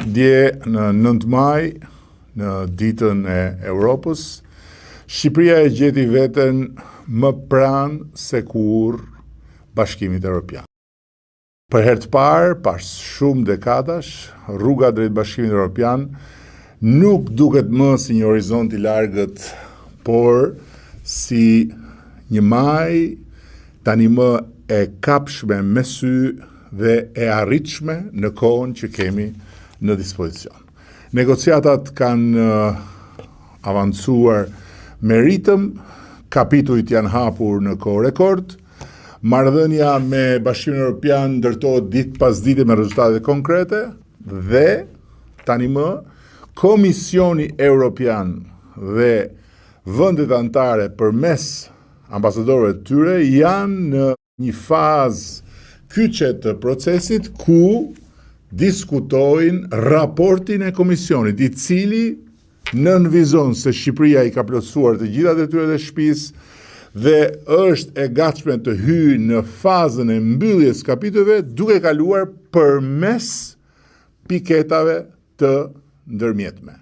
Dje në 9 maj, në ditën e Europës, Shqipëria e gjeti veten më pranë se kur Bashkimit Evropian. Për herë të parë, pas shumë dekadash, rruga drejt Bashkimit Evropian nuk duket më si një horizont i largët, por si një maj tani më e kapshme me sy dhe e arritshme në kohën që kemi në dispozicion. Negociatat kanë avancuar me ritëm, kapitujt janë hapur në kohë rekord, marrëdhënia me Bashkimin Evropian ndërtohet ditë pas dite me rezultate konkrete dhe tani më Komisioni Evropian dhe vendet anëtare përmes ambasadorëve të tyre janë në një fazë kyçe të procesit ku diskutojnë raportin e komisionit, i cili nënvizon se Shqipëria i ka plotësuar të gjitha detyrat e shtëpisë dhe është e gatshme të hyjë në fazën e mbylljes kapitujve duke kaluar përmes piketave të ndërmjetme.